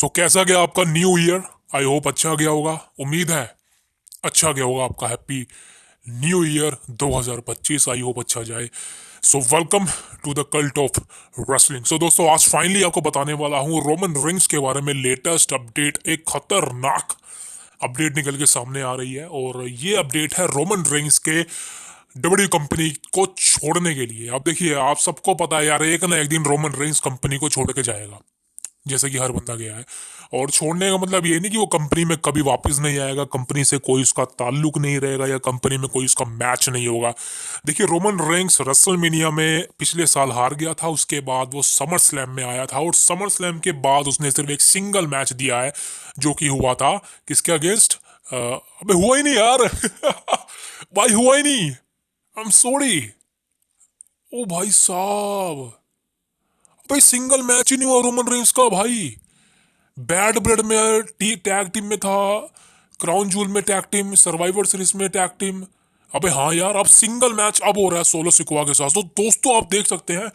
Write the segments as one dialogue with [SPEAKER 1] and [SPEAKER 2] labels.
[SPEAKER 1] कैसा गया आपका न्यू ईयर? आई होप अच्छा गया होगा। उम्मीद है अच्छा गया होगा आपका। Happy new year 2025। I hope अच्छा जाए। Welcome to the cult of wrestling. दोस्तों, आज फाइनली आपको बताने वाला हूँ रोमन रिंग्स के बारे में लेटेस्ट अपडेट। एक खतरनाक अपडेट निकल के सामने आ रही है और ये अपडेट है रोमन रिंग्स के डब्ल्यू कंपनी को छोड़ने के लिए। आप देखिए, आप सबको पता है यार, एक ना एक दिन रोमन रिंग्स कंपनी को छोड़ के जाएगा, जैसे कि हर बंदा गया है। और छोड़ने का मतलब ये नहीं कि वो कंपनी में कभी वापस नहीं आएगा, कंपनी से कोई उसका ताल्लुक नहीं रहेगा या कंपनी में कोई उसका मैच नहीं होगा। देखिए, रोमन रेंग्स रेसलमेनिया में पिछले साल हार गया था, उसके बाद वो समर स्लैम में आया था और समर स्लैम के बाद उसने सिर्फ एक सिंगल मैच दिया है, जो कि हुआ था किसके अगेंस्ट? अबे हुआ ही नहीं यार। भाई हुआ ही नहीं। I am sorry. ओ भाई साहब, भाई सिंगल मैच ही नहीं हुआ रोमन रेंग्स का भाई। बैड ब्लड में टैग टीम में था, क्राउन जूल में टैग टीम, सर्वाइवर सीरीज में टैग टीम। अबे हाँ यार, अब सिंगल मैच अब हो रहा है सोलो सिकुआ के साथ। तो दोस्तों, आप देख सकते हैं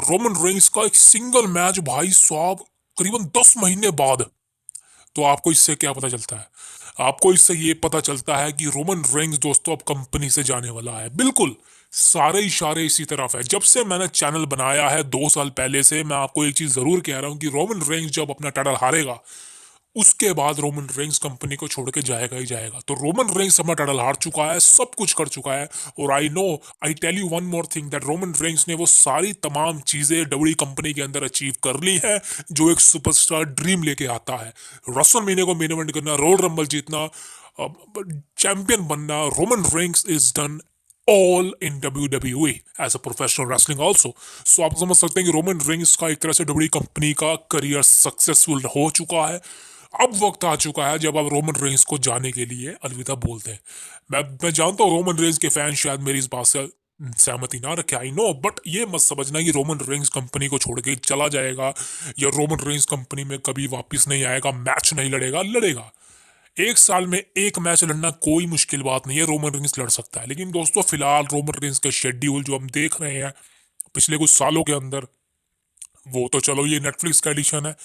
[SPEAKER 1] रोमन रेंग्स का एक सिंगल मैच भाई साहब करीबन 10 महीने बाद। तो आपको इससे क्या पता चलता है? आपको इससे ये पता चलता है कि रोमन रेंग्स दोस्तों अब कंपनी से जाने वाला है। बिल्कुल सारे इशारे इसी तरफ है। जब से मैंने चैनल बनाया है 2 साल पहले से, मैं आपको एक चीज जरूर कह रहा हूं कि रोमन रेंग्स जब अपना टाइटल हारेगा, उसके बाद रोमन रेंग्स कंपनी को छोड़ के जाएगा ही जाएगा। तो रोमन रेंग्स अपना टाइटल हार चुका है, सब कुछ कर चुका है। और I know, I tell you one more thing, that Roman Reigns ने वो सारी तमाम चीजें डब्ल्यू कंपनी के अंदर अचीव कर ली है जो एक सुपरस्टार ड्रीम लेके आता है। रसलमेनिया को मेन इवेंट करना, रॉयल रंबल जीतना, चैंपियन बनना। Roman Reigns is done all in WWE as a professional wrestling also। सो आप समझ सकते हैं कि रोमन रिंग्स का एक तरह से डब्ल्यू कंपनी का करियर सक्सेसफुल हो चुका है। अब वक्त आ चुका है जब आप रोमन रेंग्स को जाने के लिए अलविदा बोलते हैं। मैं जानता हूँ रोमन रेंग्स के फैन शायद मेरी इस बात से सहमति ना रखे, आई नो, बट ये मत समझना कि रोमन रेंग्स कंपनी को छोड़ के चला जाएगा या रोमन रेंग्स कंपनी में कभी वापस नहीं आएगा, मैच नहीं लड़ेगा। लड़ेगा, 1 साल में एक मैच लड़ना कोई मुश्किल बात नहीं है, रोमन रेंस लड़ सकता है। लेकिन दोस्तों, फिलहाल रोमन रेंस का शेड्यूल जो हम देख रहे हैं पिछले कुछ सालों के अंदर, वो तो चलो ये नेटफ्लिक्स का एडिशन है,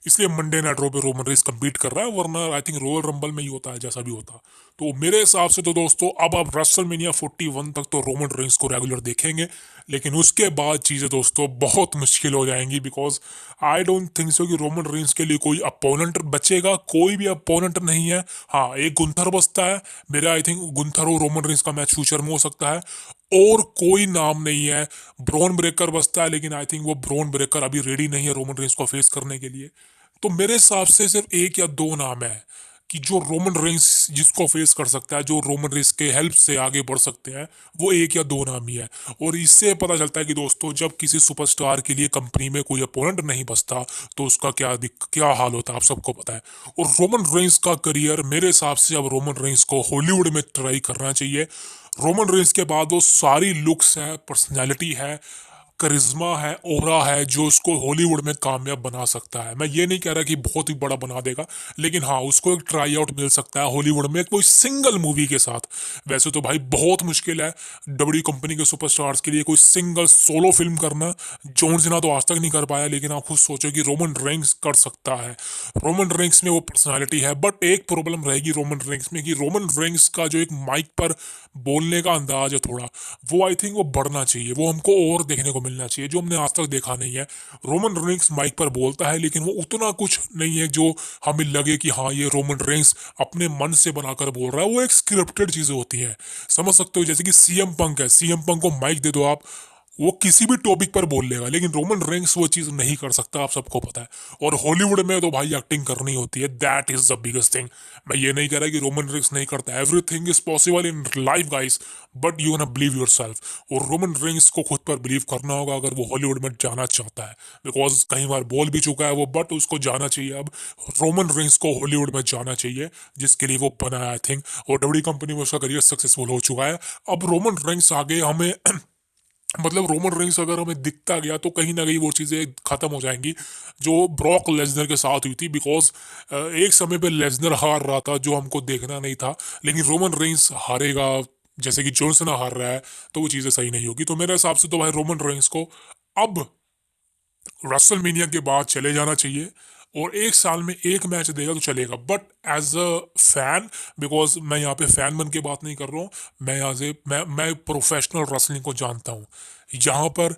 [SPEAKER 1] इसलिए मंडे नाइट रो पे रोमन रेंस कम्पीट कर रहा है, वरना आई थिंक रॉयल रंबल में ही होता है जैसा भी होता। तो मेरे हिसाब से तो दोस्तों, अब आप रेसलमेनिया 41 तक तो रोमन रेंस को रेगुलर देखेंगे, लेकिन उसके बाद चीज़ें दोस्तों बहुत मुश्किल हो जाएंगी। Because I don't think so कि रोमन रेंस के लिए कोई अपोनेंट बचेगा। कोई भी अपोनेंट नहीं है। हाँ, एक गुंथर बचता है मेरा, आई थिंक गुंथर और रोमन रेंस का मैच फ्यूचर में हो सकता है। और कोई नाम नहीं है। ब्रॉन ब्रेकर बचता है, लेकिन आई थिंक वो ब्रॉन ब्रेकर अभी रेडी नहीं है रोमन रेंस को फेस करने के लिए। तो मेरे हिसाब से सिर्फ एक या दो नाम है कि जो रोमन रेंस जिसको फेस कर सकता है, जो रोमन रेंस के हेल्प से आगे बढ़ सकते हैं, वो एक या दो नाम ही है। और इससे पता चलता है कि दोस्तों, जब किसी सुपरस्टार के लिए कंपनी में कोई अपोनेंट नहीं बचता तो उसका क्या हाल होता है, आप सबको पता है। और रोमन रेंस का करियर मेरे हिसाब से अब रोमन रेंस को हॉलीवुड में ट्राई करना चाहिए। रोमन रेंस के बाद वो सारी लुक्स है, पर्सनैलिटी है, करिश्मा है, ओरा है, जो उसको हॉलीवुड में कामयाब बना सकता है। मैं ये नहीं कह रहा कि बहुत ही बड़ा बना देगा, लेकिन हाँ, उसको एक ट्राई आउट मिल सकता है हॉलीवुड में कोई सिंगल मूवी के साथ। वैसे तो भाई बहुत मुश्किल है डब्ल्यू कंपनी के सुपरस्टार्स के लिए कोई सिंगल सोलो फिल्म करना। जॉन सीना तो आज तक नहीं कर पाया, लेकिन आप खुद सोचो कि रोमन रेंग्स कर सकता है। रोमन रेंग्स में वो पर्सनालिटी है। बट एक प्रॉब्लम रहेगी रोमन रेंग्स में कि रोमन रेंग्स का जो एक माइक पर बोलने का अंदाज है थोड़ा, वो आई थिंक वो बढ़ना चाहिए। वो हमको और देखने को मिलना चाहिए, जो हमने आज तक देखा नहीं है। रोमन रेंग्स माइक पर बोलता है, लेकिन वो उतना कुछ नहीं है जो हमें लगे कि हाँ, ये रोमन रेंग्स अपने मन से बनाकर बोल रहा है। वो एक स्क्रिप्टेड चीजें होती हैं, समझ सकते हो। जैसे कि सीएम पंक है, सीएम पंक को माइक दे दो आप, वो किसी भी टॉपिक पर बोल लेगा, लेकिन रोमन रेंग्स वो चीज नहीं कर सकता, आप सबको पता है। और हॉलीवुड में तो भाई एक्टिंग करनी होती है, that is the biggest thing. मैं ये नहीं कह रहा कि रोमन रेंग्स नहीं करता, everything is possible in life guys, but you ना बिलीव योर सेल्फ। और रोमन रेंग्स को खुद पर बिलीव करना होगा अगर वो हॉलीवुड में जाना चाहता है। बिकॉज कई बार बोल भी चुका है वो, बट उसको जाना चाहिए अब। रोमन रेंग्स को हॉलीवुड में जाना चाहिए, जिसके लिए वो बना है आई थिंक। और डब्ल्यू कंपनी में उसका करियर सक्सेसफुल हो चुका है। अब रोमन रेंग्स आगे हमें मतलब रोमन रेंग्स अगर हमें दिखता गया तो कहीं ना कहीं वो चीज़ें खत्म हो जाएंगी जो ब्रॉक लेसनर के साथ हुई थी। बिकॉज एक समय पे लेसनर हार रहा था, जो हमको देखना नहीं था, लेकिन रोमन रेंग्स हारेगा जैसे कि जॉन सीना हार रहा है, तो वो चीज़ें सही नहीं होगी। तो मेरे हिसाब से तो भाई रोमन रेंग्स को अब रेसलमेनिया के बाद चले जाना चाहिए। और एक साल में एक मैच देगा तो चलेगा, but as a fan, because मैं यहाँ पे फैन बन के बात नहीं कर रहा हूँ, मैं यहाँ से मैं प्रोफेशनल रेसलिंग को जानता हूँ। यहाँ पर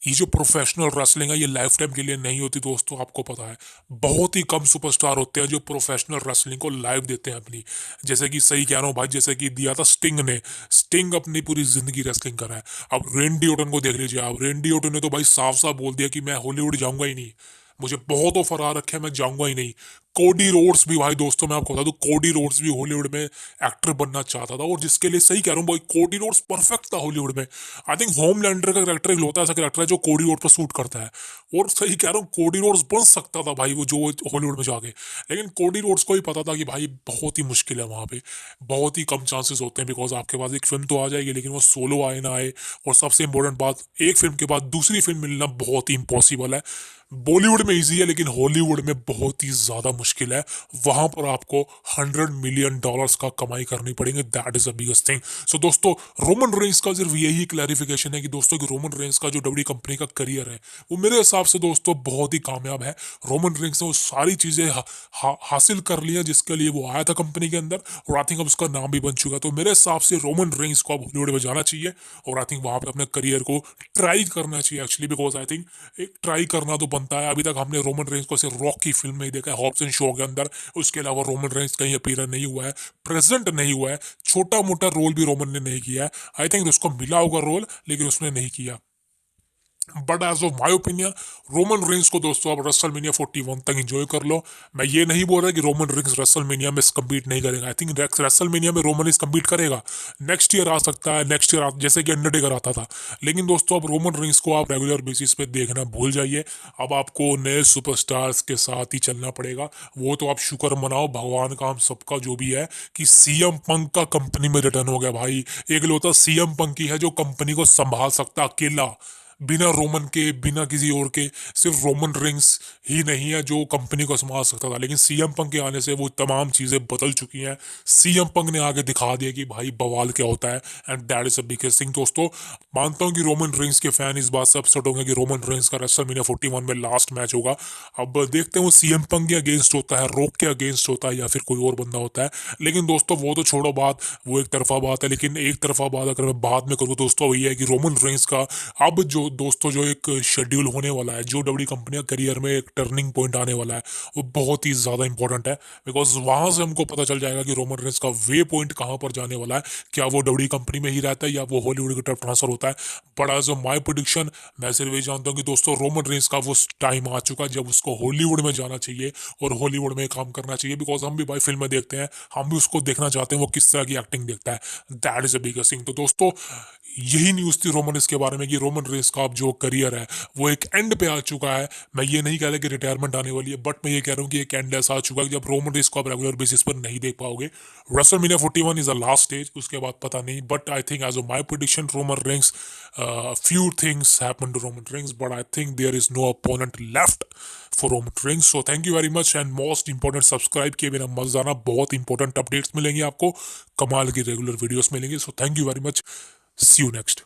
[SPEAKER 1] ये जो प्रोफेशनल रेसलिंग है ये लाइफ टाइम के लिए नहीं होती दोस्तों, आपको पता है। बहुत ही कम सुपरस्टार होते हैं जो प्रोफेशनल रेसलिंग को लाइव देते हैं अपनी। जैसे कि सही कह रहा हूँ भाई, जैसे कि दिया था स्टिंग ने। स्टिंग अपनी पूरी जिंदगी रेसलिंग करा है। अब रेंडी ओटन को देख लीजिए आप। रेंडी ओटन ने तो भाई साफ साफ बोल दिया कि मैं हॉलीवुड जाऊंगा ही नहीं, मुझे बहुत ऑफर आ रखे हैं, मैं जाऊंगा ही नहीं। कोडी रोड्स भी भाई दोस्तों, मैं आपको बता दूं, कोडी रोड्स भी हॉलीवुड में एक्टर बनना चाहता था, और जिसके लिए सही कह रहा हूँ भाई, कोडी रोड्स परफेक्ट था हॉलीवुड में। आई थिंक होमलैंडर का कैरेक्टर एक होता है, ऐसा कैरेक्टर है जो कोडी रोड पर सूट करता है। और सही कह रहा हूँ, कोडी रोड्स बन सकता था भाई वो जो हॉलीवुड में जाके। लेकिन कोडी रोड्स को ही पता था कि भाई बहुत ही मुश्किल है वहाँ पे, बहुत ही कम चांसेस होते हैं, बिकॉज आपके पास एक फिल्म तो आ जाएगी लेकिन वो सोलो आए ना आए। और सबसे इंपॉर्टेंट बात, एक फिल्म के बाद दूसरी फिल्म मिलना बहुत ही इम्पॉसिबल है। बॉलीवुड में इजी है लेकिन हॉलीवुड में बहुत ही ज्यादा मुश्किल है। वहां पर आपको $100 मिलियन का कमाई करनी पड़ेगी, that is the biggest thing. So दोस्तों, रोमन रेंस का सिर्फ यही क्लैरिफिकेशन है कि दोस्तों कि रोमन रेंस का जो डब्ल्यू कंपनी का करियर है वो मेरे हिसाब से दोस्तों बहुत ही कामयाब है। रोमन रेंस ने वो सारी चीजें हासिल कर ली है जिसके लिए वो आया था कंपनी के अंदर, और आई थिंक अब उसका नाम भी बन चुका है। तो मेरे हिसाब से रोमन रेंस को अब हॉलीवुड में जाना चाहिए, और आई थिंक वहां पे अपने करियर को ट्राई करना चाहिए एक्चुअली, बिकॉज आई थिंक एक ट्राई करना तो बनता है। अभी तक हमने रोमन रेंस को सिर्फ रॉक की फिल्म में ही देखा है, हॉब्स एंड शो के अंदर। उसके अलावा रोमन रेंस कहीं अपीयर नहीं हुआ है, प्रेजेंट नहीं हुआ है, छोटा मोटा रोल भी रोमन ने नहीं किया है। आई थिंक उसको मिला होगा रोल लेकिन उसने नहीं किया। But as of my opinion, Roman Reigns को दोस्तों आप रेसलमेनिया 41 तक एंजॉय कर लो। मैं ये नहीं बोल रहा कि रोमन रेंस रेसलमेनिया में कम्पीट नहीं करेगा। आई थिंक रेसलमेनिया में रोमन रेंस कम्पीट करेगा, नेक्स्ट ईयर आ सकता है, नेक्स्ट ईयर जैसे कि अंडरटेकर आता था। लेकिन दोस्तों अब रोमन रेंस को आप रेगुलर बेसिस पे देखना भूल जाइए। अब आपको नए सुपरस्टार्स के साथ ही चलना पड़ेगा। वो तो आप शुक्र मनाओ भगवान का, हम सबका जो भी है, कि सीएम पंक का कंपनी में रिटर्न हो गया भाई। एक लौता सीएम पंक ही है जो कंपनी को संभाल सकता अकेला, बिना रोमन के, बिना किसी और के। सिर्फ रोमन रिंग्स ही नहीं है जो कंपनी को संभाल सकता था, लेकिन सीएम पंक के आने से वो तमाम चीज़ें बदल चुकी हैं। सीएम पंक ने आगे दिखा दिया कि भाई बवाल क्या होता है, and that is a biggest thing. दोस्तों मानता हूँ कि रोमन रिंग्स के फैन इस बात से अपसेट होंगे कि रोमन रिंग्स का रेसलमेनिया 41 में लास्ट मैच होगा। अब देखते हैं वो सीएम पंक के अगेंस्ट होता है, रॉक के अगेंस्ट होता है, या फिर कोई और बंदा होता है। लेकिन दोस्तों वो तो छोड़ो बात, वो एक तरफा बात है। लेकिन एक तरफा बात अगर मैं बाद में करूँ दोस्तों, वही है कि रोमन रिंग्स का अब जो दोस्तों जो एक शेड्यूल होने वाला है, जो डब्ल्यू कंपनी का करियर में एक टर्निंग पॉइंट आने वाला है, वो बहुत ही ज़्यादा इंपॉर्टेंट है। बिकॉज वहाँ से हमको पता चल जाएगा कि रोमन रेंस का वे पॉइंट कहाँ पर जाने वाला है। क्या वो डब्ल्यू कंपनी में ही रहता है या वो हॉलीवुड की तरफ ट्रांसफर होता है। But as a my prediction, मैं सिर्फ ये जानता हूँ कि दोस्तों रोमन रेंस का वो टाइम आ चुका है जब उसको हॉलीवुड में जाना चाहिए और हॉलीवुड में काम करना चाहिए। बिकॉज हम भी भाई फिल्में देखते हैं, हम भी उसको देखना चाहते हैं वो किस तरह की एक्टिंग देखता है। That is a biggest thing. तो दोस्तों यही न्यूज़ थी रोमन रेंस के बारे में कि रोमन रेंस का अब जो करियर है वो एक एंड पे आ चुका है। मैं ये नहीं कह रहा कि रिटायरमेंट आने वाली है, बट मैं ये कह रहा हूँ कि एक एंड ऐसा आ चुका है कि जब रोमन रेंस को आप रेगुलर बेसिस पर नहीं देख पाओगे। WrestleMania 41 is the last stage, उसके बाद पता नहीं। But I think as a my prediction, Roman Reigns, few things happen to Roman Reigns, but I think there is no opponent left for Roman Reigns. So thank you very much, and most important, subscribe किए बिना मत जाना, बहुत important updates मिलेंगे आपको, कमाल की regular videos मिलेंगे। So thank you very much, see you next.